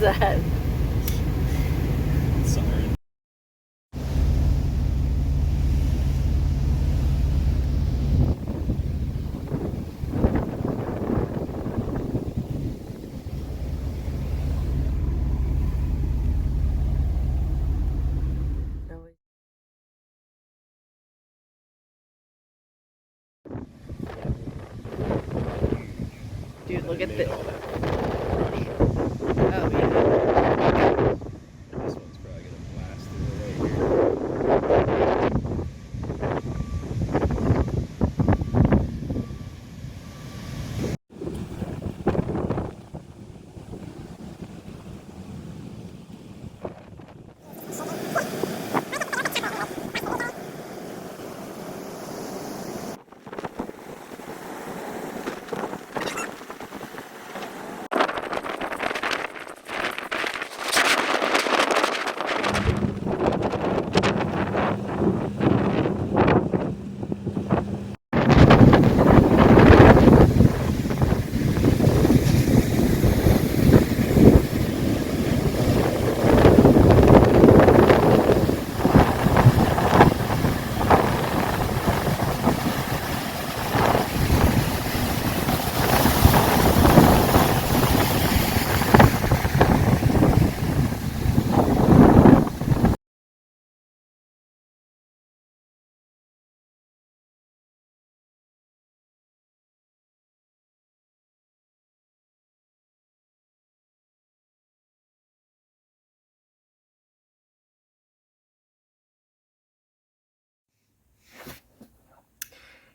that? Siren. Dude, look at Made this. all that rush. Oh, yeah. This one's probably gonna blast through right here.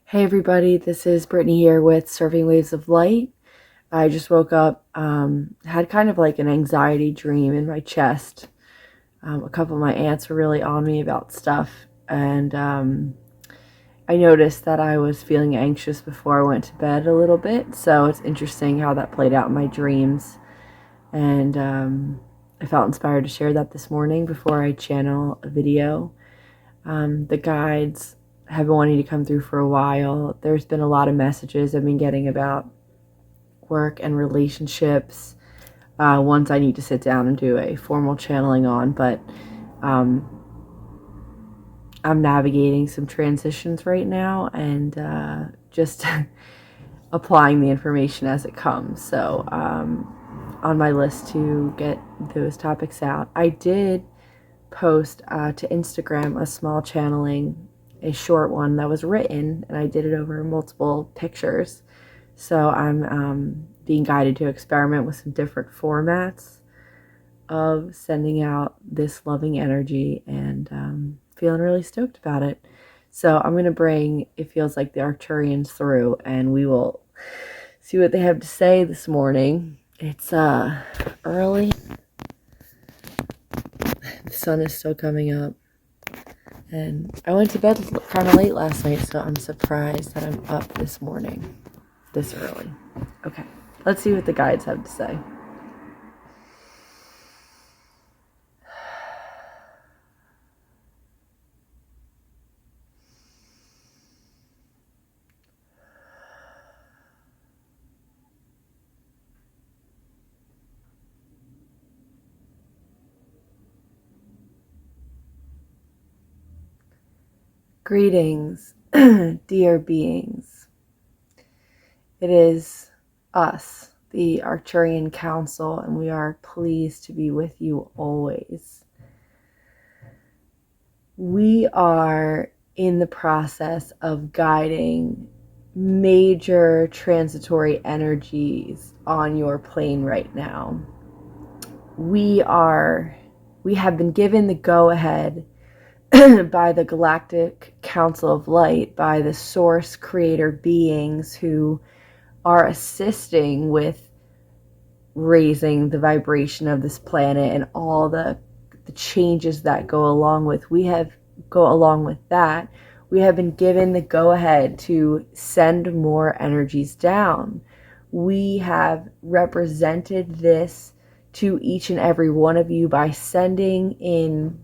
Hey everybody, this is Brittany here with Surfing Waves of Light. I just woke up, had kind of like an anxiety dream in my chest. A couple of my aunts were really on me about stuff, and I noticed that I was feeling anxious before I went to bed a little bit, so it's interesting how that played out in my dreams. And I felt inspired to share that this morning before I channel a video. The guides have been wanting to come through for a while. There's been a lot of messages I've been getting about work and relationships. Ones I need to sit down and do a formal channeling on, but I'm navigating some transitions right now and just applying the information as it comes. So on my list to get those topics out. I did post to Instagram a small channeling, a short one that was written, and I did it over multiple pictures. So I'm being guided to experiment with some different formats of sending out this loving energy, and feeling really stoked about it. So I'm going to bring, it feels like, the Arcturians through, and we will see what they have to say this morning. It's early. The sun is still coming up. And I went to bed kind of late last night, so I'm surprised that I'm up this morning, this early. Okay, let's see what the guides have to say. Greetings, dear beings. It is us, the Arcturian Council, and we are pleased to be with you always. We are in the process of guiding major transitory energies on your plane right now. We have been given the go-ahead by the Galactic Council of Light, by the source creator beings who are assisting with raising the vibration of this planet and all the changes that go along with that. We have been given the go-ahead to send more energies down. We have represented this to each and every one of you by sending in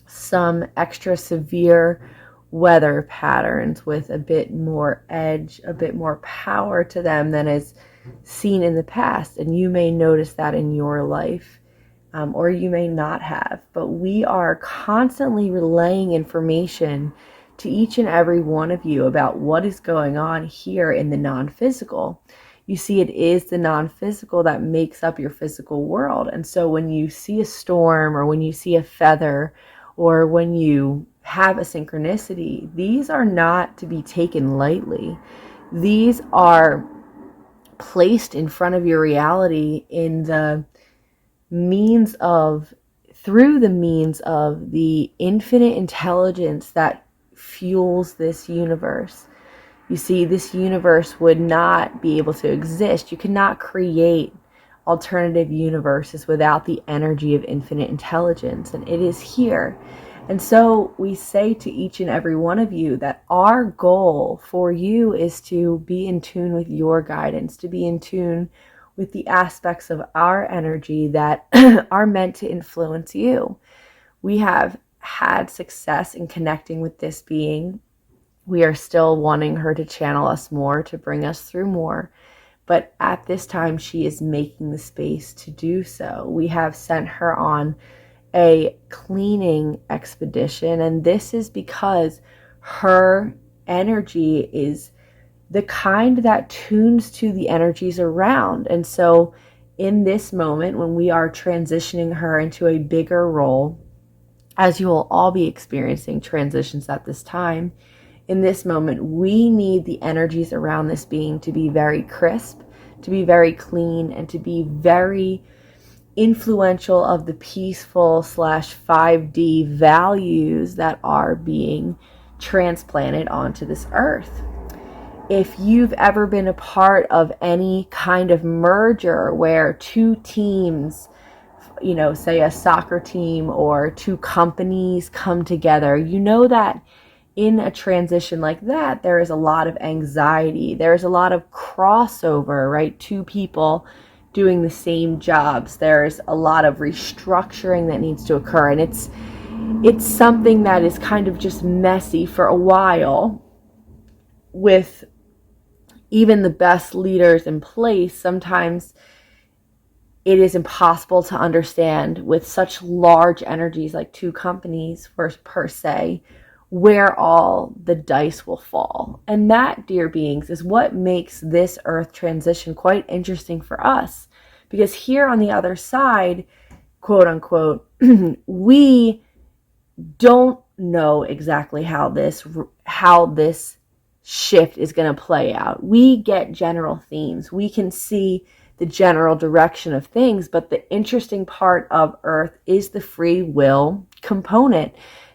some extra severe weather patterns with a bit more edge, a bit more power to them than is seen in the past. And you may notice that in your life. or you may not have. But we are constantly relaying information to each and every one of you about what is going on here in the non-physical. You see, it is the non-physical that makes up your physical world. And so when you see a storm, or when you see a feather, or when you have a synchronicity, these are not to be taken lightly. These are placed in front of your reality in the means of, through the means of the infinite intelligence that fuels this universe. You see, this universe would not be able to exist. You cannot create alternative universes without the energy of infinite intelligence, and it is here. And so we say to each and every one of you that our goal for you is to be in tune with your guidance, to be in tune with the aspects of our energy that are meant to influence you. We have had success in connecting with this being. We are still wanting her to channel us more, to bring us through more. But at this time, she is making the space to do so. We have sent her on a cleaning expedition, and this is because her energy is the kind that tunes to the energies around. And so in this moment, when we are transitioning her into a bigger role, as you will all be experiencing transitions at this time, in this moment, we need the energies around this being to be very crisp, to be very clean, and to be very influential of the peaceful / 5D values that are being transplanted onto this earth. If you've ever been a part of any kind of merger where two teams, say a soccer team or two companies come together, you know that in a transition like that, there is a lot of anxiety. There's a lot of crossover, right? Two people doing the same jobs. There's a lot of restructuring that needs to occur. And it's something that is kind of just messy for a while. With even the best leaders in place, sometimes it is impossible to understand with such large energies like two companies per se, where all the dice will fall. And that, dear beings, is what makes this earth transition quite interesting for us. Because here on the other side, quote unquote, we don't know exactly how this shift is going to play out. We get general themes. We can see the general direction of things, but the interesting part of Earth is the free will component.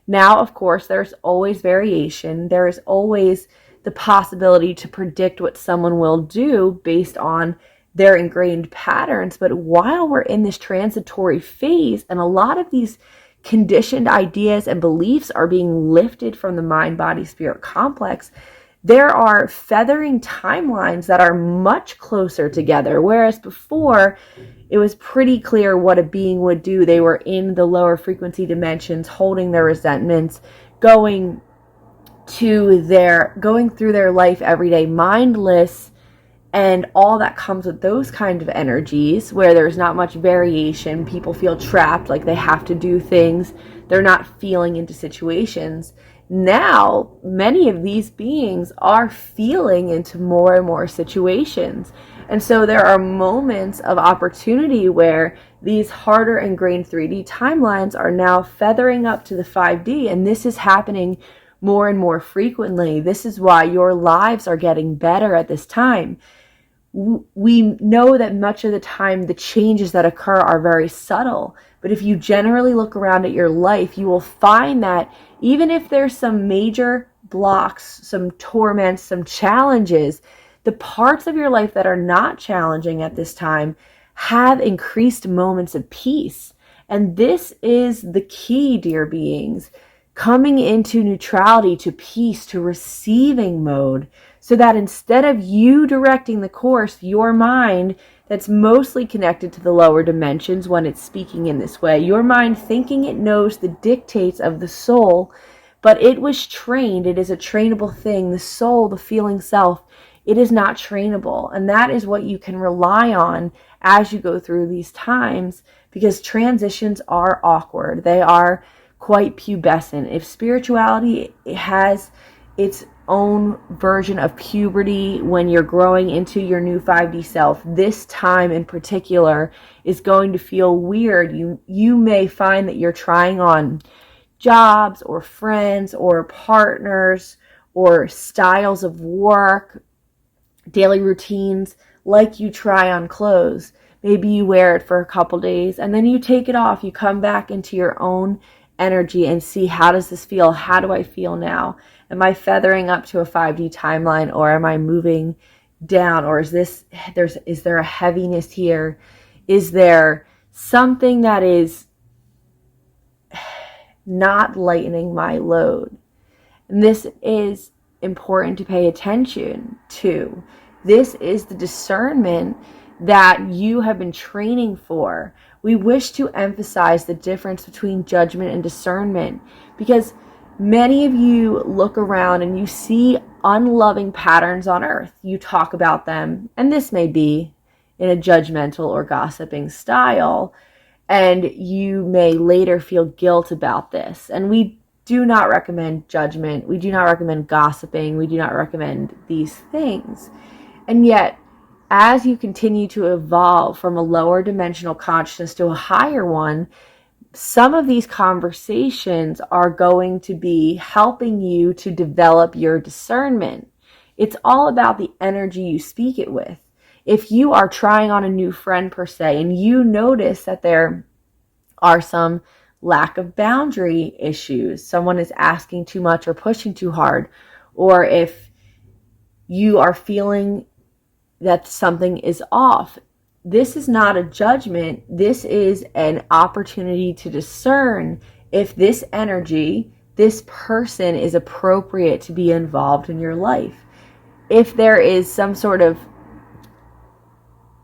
Now, of course, there's always variation. There is always the possibility to predict what someone will do based on their ingrained patterns. But while we're in this transitory phase, and a lot of these conditioned ideas and beliefs are being lifted from the mind, body, spirit complex, there are feathering timelines that are much closer together. Whereas before, it was pretty clear what a being would do. They were in the lower frequency dimensions, holding their resentments, going through their life every day, mindless, and all that comes with those kind of energies where there's not much variation. People feel trapped, like they have to do things. They're not feeling into situations. Now, many of these beings are feeling into more and more situations. And so there are moments of opportunity where these harder ingrained 3D timelines are now feathering up to the 5D. And this is happening more and more frequently. This is why your lives are getting better at this time. We know that much of the time the changes that occur are very subtle. But if you generally look around at your life, you will find that even if there's some major blocks, some torments, some challenges, the parts of your life that are not challenging at this time have increased moments of peace. And this is the key, dear beings, coming into neutrality, to peace, to receiving mode, so that instead of you directing the course, your mind that's mostly connected to the lower dimensions when it's speaking in this way, your mind thinking it knows the dictates of the soul, but it was trained, it is a trainable thing, the soul, the feeling self, It is not trainable. And that is what you can rely on as you go through these times, because transitions are awkward. They are quite pubescent. If spirituality has its own version of puberty when you're growing into your new 5D self, this time in particular is going to feel weird. You may find that you're trying on jobs or friends or partners or styles of work, daily routines, like you try on clothes. Maybe you wear it for a couple days and then you take it off. You come back into your own energy and see, how does this feel? How do I feel now? Am I feathering up to a 5D timeline, or am I moving down? Or is there a heaviness here? Is there something that is not lightening my load? And this is important to pay attention to. This is the discernment that you have been training for. We wish to emphasize the difference between judgment and discernment, because many of you look around and you see unloving patterns on earth. You talk about them, and this may be in a judgmental or gossiping style, and you may later feel guilt about this. And we do not recommend judgment. We do not recommend gossiping. We do not recommend these things. And yet, as you continue to evolve from a lower dimensional consciousness to a higher one, some of these conversations are going to be helping you to develop your discernment. It's all about the energy you speak it with. If you are trying on a new friend per se, and you notice that there are some lack of boundary issues, someone is asking too much or pushing too hard, or if you are feeling that something is off, this is not a judgment. This is an opportunity to discern if this energy, this person, is appropriate to be involved in your life. If there is some sort of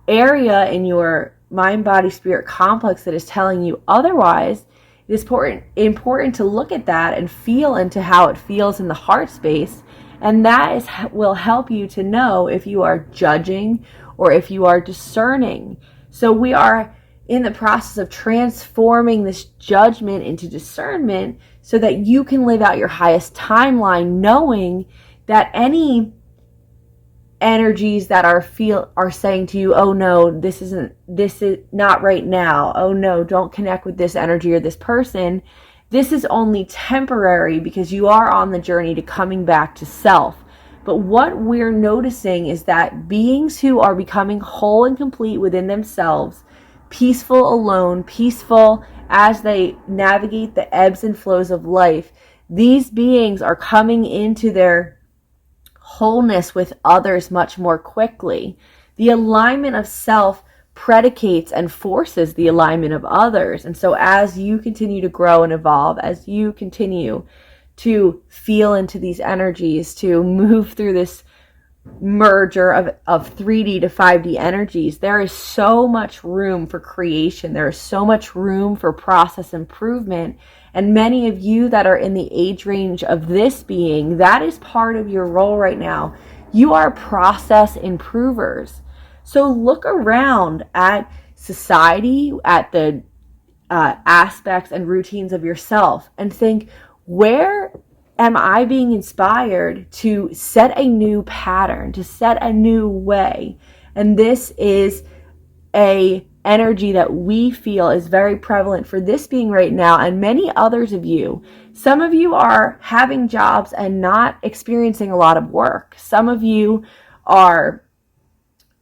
area in your mind, body, spirit complex that is telling you otherwise, it is important to look at that and feel into how it feels in the heart space. And that will help you to know if you are judging or if you are discerning. So we are in the process of transforming this judgment into discernment so that you can live out your highest timeline, knowing that any energies that are saying to you, oh no, this is not right now. Oh no, don't connect with this energy or this person. This is only temporary, because you are on the journey to coming back to self. But what we're noticing is that beings who are becoming whole and complete within themselves, peaceful alone, peaceful as they navigate the ebbs and flows of life, these beings are coming into their wholeness with others much more quickly. The alignment of self predicates and forces the alignment of others. And so as you continue to grow and evolve, as you continue to feel into these energies, to move through this merger of 3D to 5D energies, there is so much room for creation. There is so much room for process improvement. And many of you that are in the age range of this being, that is part of your role right now. You are process improvers. So look around at society, at the aspects and routines of yourself, and think, where am I being inspired to set a new pattern, to set a new way? And this is a energy that we feel is very prevalent for this being right now, and many others of you. Some of you are having jobs and not experiencing a lot of work. Some of you are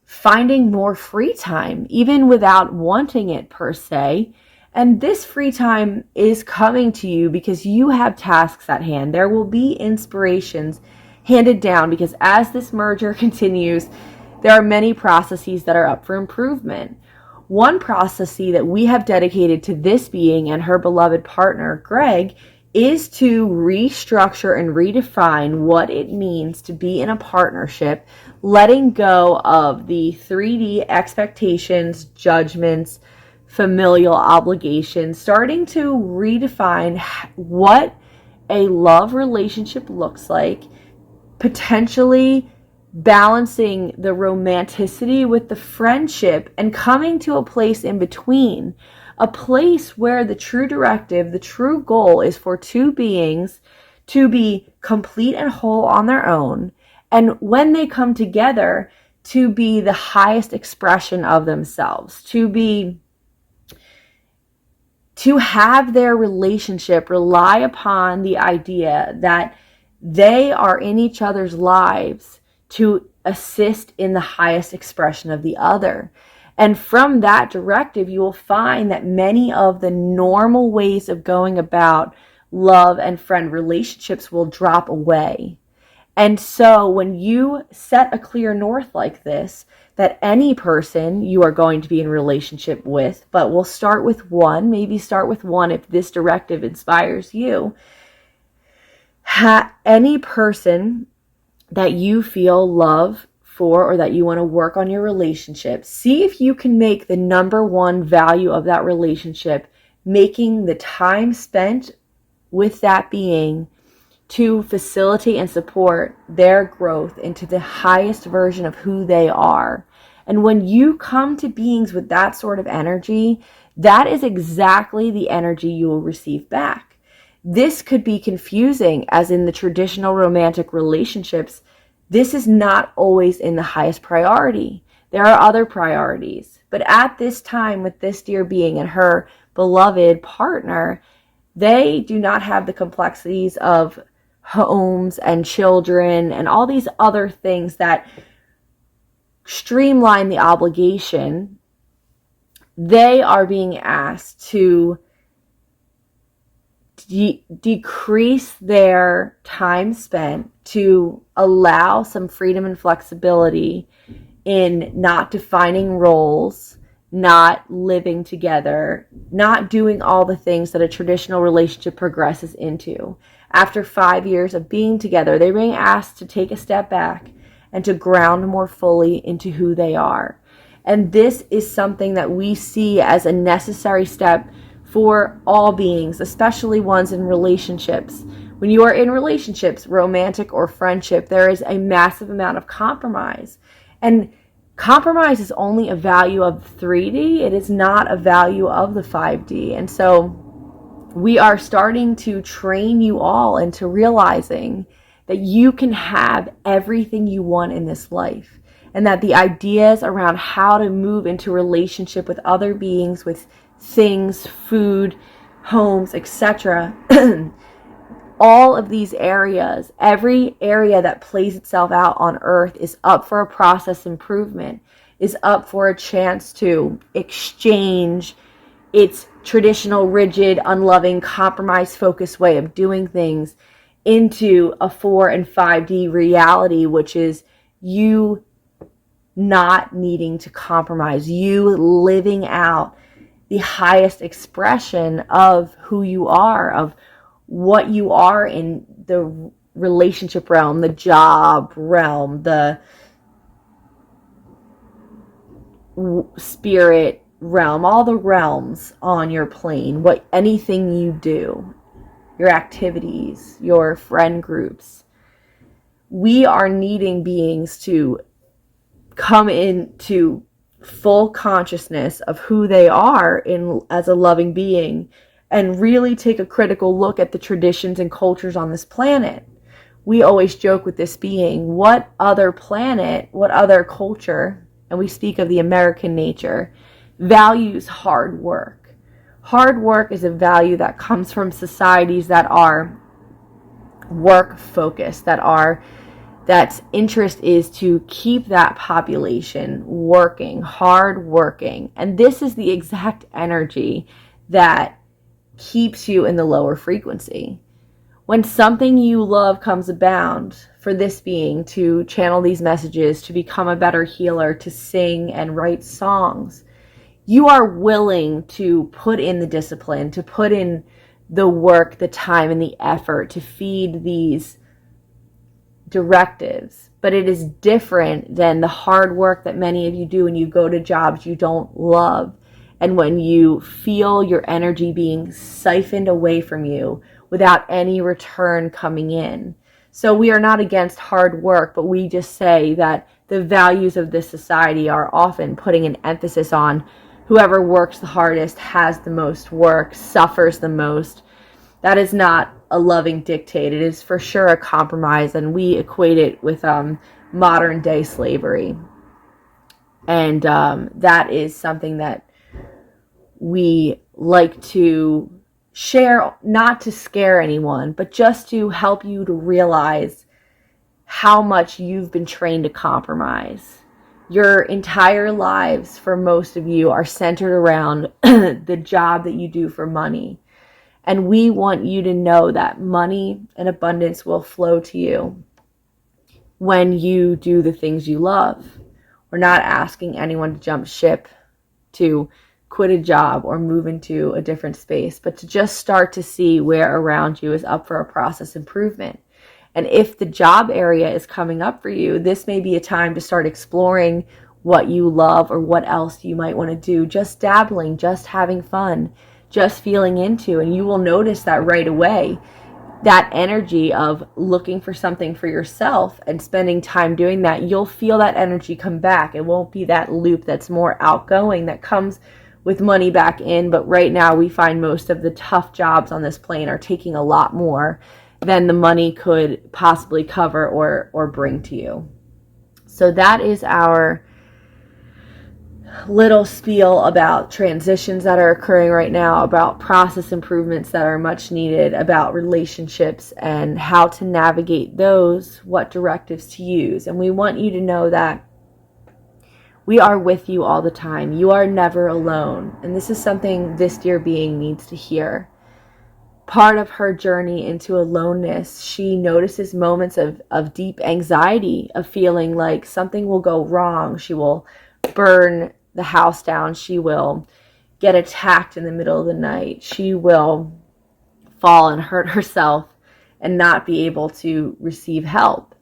finding more free time, even without wanting it per se. And this free time is coming to you because you have tasks at hand. There will be inspirations handed down, because as this merger continues, there are many processes that are up for improvement. One process that we have dedicated to this being and her beloved partner, Greg, is to restructure and redefine what it means to be in a partnership, letting go of the 3D expectations, judgments, familial obligations, starting to redefine what a love relationship looks like, potentially balancing the romanticity with the friendship and coming to a place in between, a place where the true directive, the true goal is for two beings to be complete and whole on their own, and when they come together, to be the highest expression of themselves, to have their relationship rely upon the idea that they are in each other's lives to assist in the highest expression of the other. And from that directive, you will find that many of the normal ways of going about love and friend relationships will drop away. And so when you set a clear north like this, that any person you are going to be in relationship with, but we'll start with one, maybe start with one if this directive inspires you. Any person that you feel love for or that you want to work on your relationship, see if you can make the number one value of that relationship making the time spent with that being to facilitate and support their growth into the highest version of who they are. And when you come to beings with that sort of energy, that is exactly the energy you will receive back. This could be confusing, as in the traditional romantic relationships, this is not always in the highest priority. There are other priorities. But at this time with this dear being and her beloved partner, they do not have the complexities of homes and children and all these other things that streamline the obligation. They are being asked to decrease their time spent to allow some freedom and flexibility in not defining roles, not living together, not doing all the things that a traditional relationship progresses into. After 5 years of being together, they're being asked to take a step back and to ground more fully into who they are. And this is something that we see as a necessary step for all beings, especially ones in relationships. When you are in relationships, romantic or friendship, there is a massive amount of compromise. And compromise is only a value of 3D. It is not a value of the 5D. And so we are starting to train you all into realizing that you can have everything you want in this life, and that the ideas around how to move into relationship with other beings, with things, food, homes, etc., all of these areas, every area that plays itself out on earth is up for a process improvement, is up for a chance to exchange its traditional, rigid, unloving, compromise-focused way of doing things into a 4 and 5D reality, which is you not needing to compromise, you living out the highest expression of who you are, of what you are in the relationship realm, the job realm, the spirit realm, all the realms on your plane, anything you do, your activities, your friend groups. We are needing beings to come into full consciousness of who they are as a loving being, and really take a critical look at the traditions and cultures on this planet. We always joke with this being, what other planet, what other culture, and we speak of the American nature, values hard work. Hard work is a value that comes from societies that are work focused, that's interest is to keep that population working, hard working. And this is the exact energy that keeps you in the lower frequency. When something you love comes abound, for this being to channel these messages, to become a better healer, to sing and write songs, you are willing to put in the discipline, to put in the work, the time, and the effort to feed these directives. But it is different than the hard work that many of you do when you go to jobs you don't love, and when you feel your energy being siphoned away from you without any return coming in. So we are not against hard work, but we just say that the values of this society are often putting an emphasis on whoever works the hardest, has the most work, suffers the most. That is not a loving dictate. It is for sure a compromise, and we equate it with modern day slavery. And that is something that we like to share, not to scare anyone, but just to help you to realize how much you've been trained to compromise. Your entire lives, for most of you, are centered around the job that you do for money. And we want you to know that money and abundance will flow to you when you do the things you love. We're not asking anyone to jump ship, to quit a job or move into a different space, but to just start to see where around you is up for a process improvement. And if the job area is coming up for you, this may be a time to start exploring what you love or what else you might want to do. Just dabbling, just having fun, just feeling into, and you will notice that right away. That energy of looking for something for yourself and spending time doing that, you'll feel that energy come back. It won't be that loop that's more outgoing that comes with money back in. But right now we find most of the tough jobs on this plane are taking a lot more than the money could possibly cover or bring to you. So that is our little spiel about transitions that are occurring right now, about process improvements that are much needed, about relationships and how to navigate those, what directives to use. And we want you to know that we are with you all the time. You are never alone. And this is something this dear being needs to hear. Part of her journey into aloneness, she notices moments of deep anxiety, of feeling like something will go wrong. She will burn the house down. She will get attacked in the middle of the night. She will fall and hurt herself and not be able to receive help.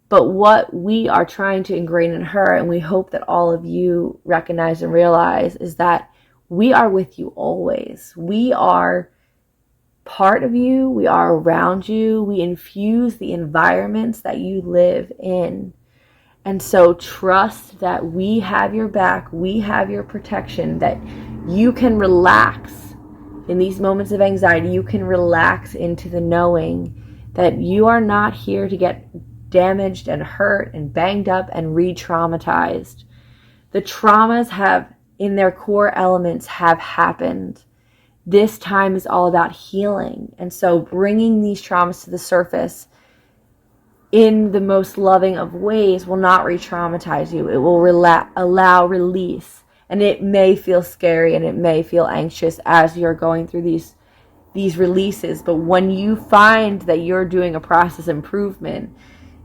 But what we are trying to ingrain in her, and we hope that all of you recognize and realize, is that we are with you always. We are part of you. We are around you. We infuse the environments that you live in. And so trust that we have your back. We have your protection, that you can relax in these moments of anxiety. You can relax into the knowing that you are not here to get damaged and hurt and banged up and re-traumatized. The traumas have, in their core elements, have happened. This time is all about healing. And so bringing these traumas to the surface in the most loving of ways will not re-traumatize you. It will allow release. And it may feel scary and it may feel anxious as you're going through these releases. But when you find that you're doing a process improvement,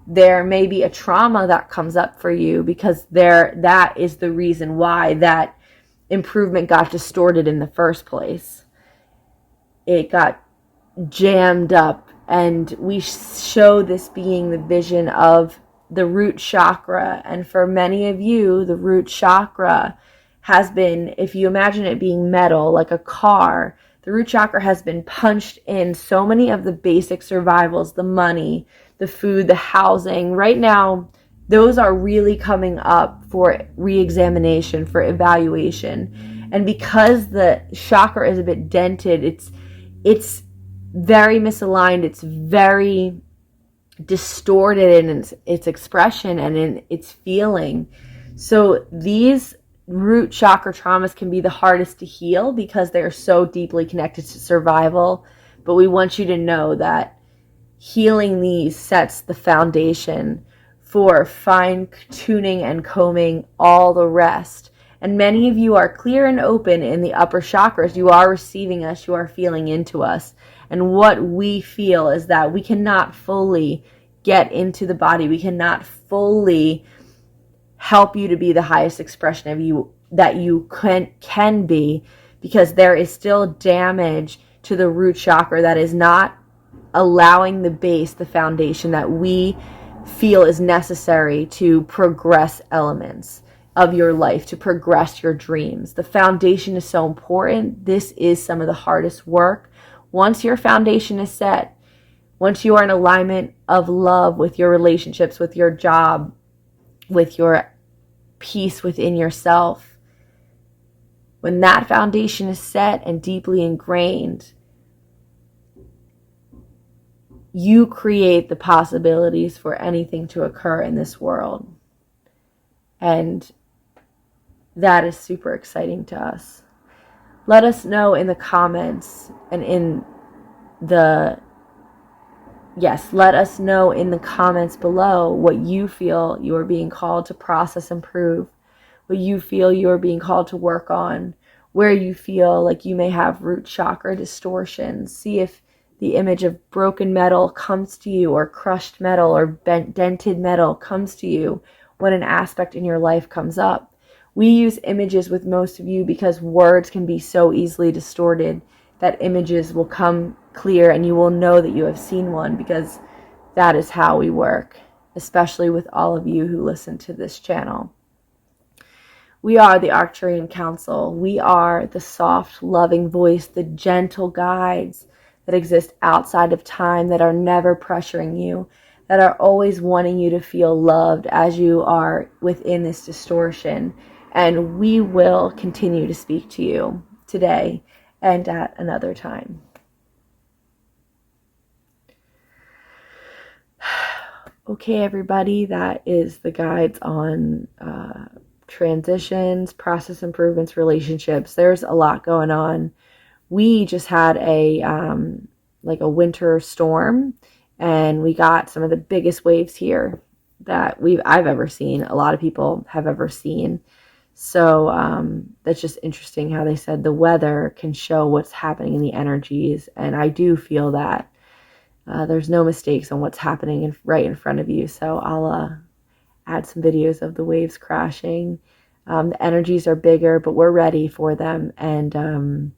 there may be a trauma that comes up for you because that is the reason why that improvement got distorted in the first place. It got jammed up, and we show this being the vision of the root chakra. And for many of you, the root chakra has been, if you imagine it being metal, like a car, the root chakra has been punched in so many of the basic survivals, the money, the food, the housing. Right now, those are really coming up for re-examination, for evaluation. And because the chakra is a bit dented, it's very misaligned, it's very distorted in its expression and in its feeling. So these root chakra traumas can be the hardest to heal because they are so deeply connected to survival. But we want you to know that healing these sets the foundation for fine-tuning and combing all the rest. And many of you are clear and open in the upper chakras. You are receiving us. You are feeling into us. And what we feel is that we cannot fully get into the body. We cannot fully help you to be the highest expression of you that you can be, because there is still damage to the root chakra that is not allowing the base, the foundation that we feel is necessary to progress elements of your life, to progress your dreams. The foundation is so important. This is some of the hardest work. Once your foundation is set, Once you are in alignment of love with your relationships, with your job, with your peace within yourself, when that foundation is set and deeply ingrained, you create the possibilities for anything to occur in this world. And that is super exciting to us. Let us know in the comments and let us know in the comments below what you feel you are being called to process and prove, what you feel you are being called to work on, where you feel like you may have root chakra distortions. See if the image of broken metal comes to you, or crushed metal or dented metal comes to you when an aspect in your life comes up. We use images with most of you because words can be so easily distorted that images will come clear and you will know that you have seen one, because that is how we work, especially with all of you who listen to this channel. We are the Arcturian Council. We are the soft, loving voice, the gentle guides that exist outside of time, that are never pressuring you, that are always wanting you to feel loved as you are within this distortion. And we will continue to speak to you today and at another time. Okay, everybody, that is the guides on transitions, process improvements, relationships. There's a lot going on. We just had a winter storm, and we got some of the biggest waves here that I've ever seen. A lot of people have ever seen. So that's just interesting how they said the weather can show what's happening in the energies, and I do feel that there's no mistakes on what's happening right in front of you. So I'll add some videos of the waves crashing. The energies are bigger, but we're ready for them. And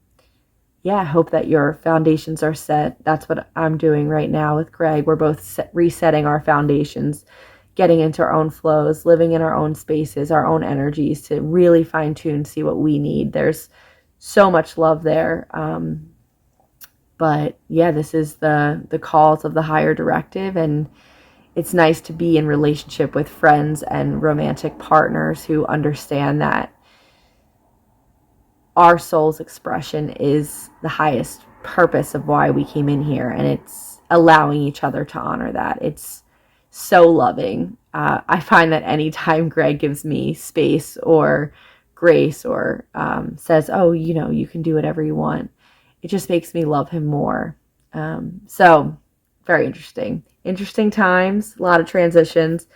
I hope that your foundations are set. That's what I'm doing right now with Greg. We're both resetting our foundations, getting into our own flows, living in our own spaces, our own energies, to really fine tune, see what we need. There's so much love there. But yeah, this is the calls of the higher directive, and it's nice to be in relationship with friends and romantic partners who understand that our soul's expression is the highest purpose of why we came in here, and it's allowing each other to honor that. It's so loving. I find that anytime Greg gives me space or grace, or says, oh, you can do whatever you want, it just makes me love him more. So very interesting times, a lot of transitions.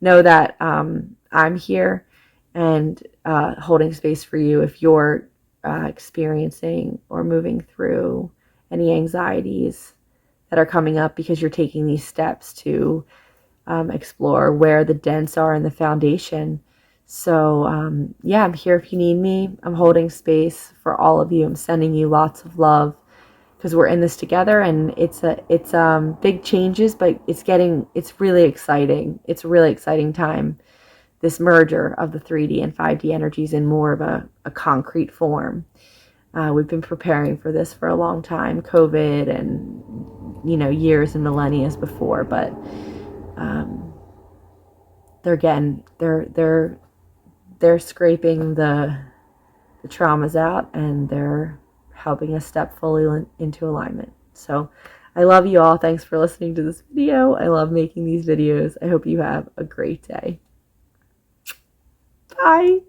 Know that I'm here and holding space for you if you're experiencing or moving through any anxieties that are coming up, because you're taking these steps to explore where the dents are in the foundation. So I'm here if you need me. I'm holding space for all of you. I'm sending you lots of love, because we're in this together, and it's big changes, but it's really exciting. It's a really exciting time, this merger of the 3D and 5D energies in more of a concrete form. We've been preparing for this for a long time, COVID and years and millennia before, but they're scraping the traumas out, and they're helping us step fully into alignment. So I love you all. Thanks for listening to this video. I love making these videos. I hope you have a great day. Bye.